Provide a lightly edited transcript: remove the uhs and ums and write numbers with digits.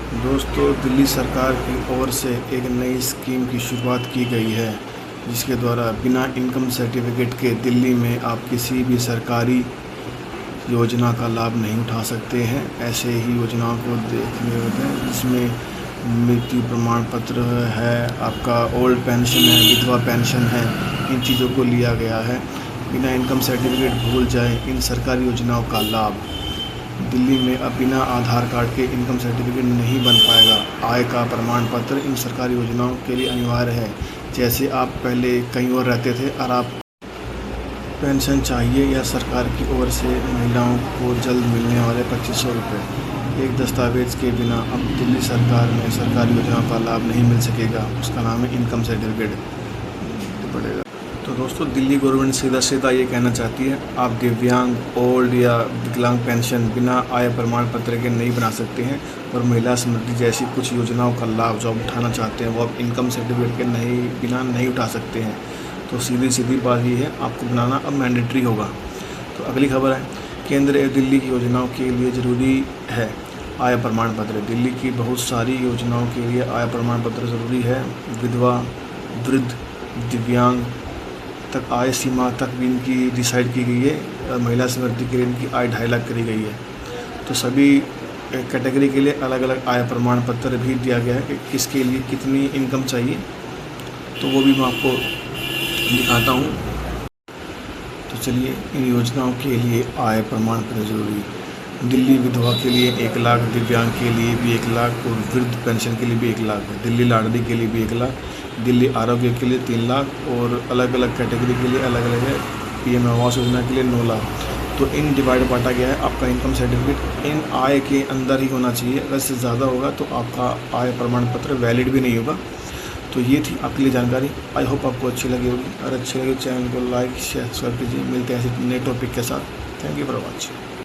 दोस्तों, दिल्ली सरकार की ओर से एक नई स्कीम की शुरुआत की गई है, जिसके द्वारा बिना इनकम सर्टिफिकेट के दिल्ली में आप किसी भी सरकारी योजना का लाभ नहीं उठा सकते हैं। ऐसे ही योजनाओं को देखने होते हैं जिसमें मृत्यु प्रमाण पत्र है, आपका ओल्ड पेंशन है, विधवा पेंशन है, इन चीज़ों को लिया गया है। बिना इनकम सर्टिफिकेट भूल जाए इन सरकारी योजनाओं का लाभ। दिल्ली में अब बिना आधार कार्ड के इनकम सर्टिफिकेट नहीं बन पाएगा। आय का प्रमाण पत्र इन सरकारी योजनाओं के लिए अनिवार्य है। जैसे आप पहले कहीं और रहते थे और आप पेंशन चाहिए या सरकार की ओर से महिलाओं को जल्द मिलने वाले 2500 रुपये, एक दस्तावेज़ के बिना अब दिल्ली सरकार में सरकारी योजनाओं का लाभ नहीं मिल सकेगा। उसका नाम है इनकम सर्टिफिकेट पड़ेगा। तो दोस्तों, दिल्ली गवर्नमेंट सीधा सीधा ये कहना चाहती है, आप दिव्यांग, ओल्ड या विकलांग पेंशन बिना आय प्रमाण पत्र के नहीं बना सकते हैं, और महिला समृद्धि जैसी कुछ योजनाओं का लाभ जो आप उठाना चाहते हैं वो आप इनकम सर्टिफिकेट के बिना नहीं उठा सकते हैं। तो सीधी सीधी बात ये है, आपको बनाना अब मैंडेटरी होगा। तो अगली खबर है, केंद्र एवं दिल्ली की योजनाओं के लिए ज़रूरी है आय प्रमाण पत्र। दिल्ली की बहुत सारी योजनाओं के लिए आय प्रमाण पत्र ज़रूरी है। विधवा, वृद्ध, दिव्यांग तक आय सीमा तक भी इनकी डिसाइड की गई है। महिला समृद्धि के लिए इनकी आय 2.5 लाख करी गई है। तो सभी कैटेगरी के लिए अलग अलग आय प्रमाण पत्र भी दिया गया है कि किसके लिए कितनी इनकम चाहिए, तो वो भी मैं आपको दिखाता हूँ। तो चलिए, इन योजनाओं के लिए आय प्रमाण पत्र जरूरी। दिल्ली विधवा के लिए 1 लाख, दिव्यांग के लिए भी 1 लाख, और वृद्ध पेंशन के लिए भी 1 लाख है। दिल्ली लाडली के लिए भी 1 लाख, दिल्ली आरोग्य के लिए 3 लाख, और अलग अलग कैटेगरी के लिए अलग अलग है। पीएम आवास योजना के लिए 9 लाख। तो इन डिवाइड बांटा गया है। आपका इनकम सर्टिफिकेट इन आय के अंदर ही होना चाहिए। अगर इससे ज़्यादा होगा तो आपका आय प्रमाण पत्र वैलिड भी नहीं होगा। तो ये थी आपके लिए जानकारी। आई होप आपको अच्छी लगी होगी। अगर अच्छी लगी चैनल को लाइक शेयर सब्सक्राइब कीजिए। मिलते हैं ऐसे नए टॉपिक के साथ। Thank you for watching.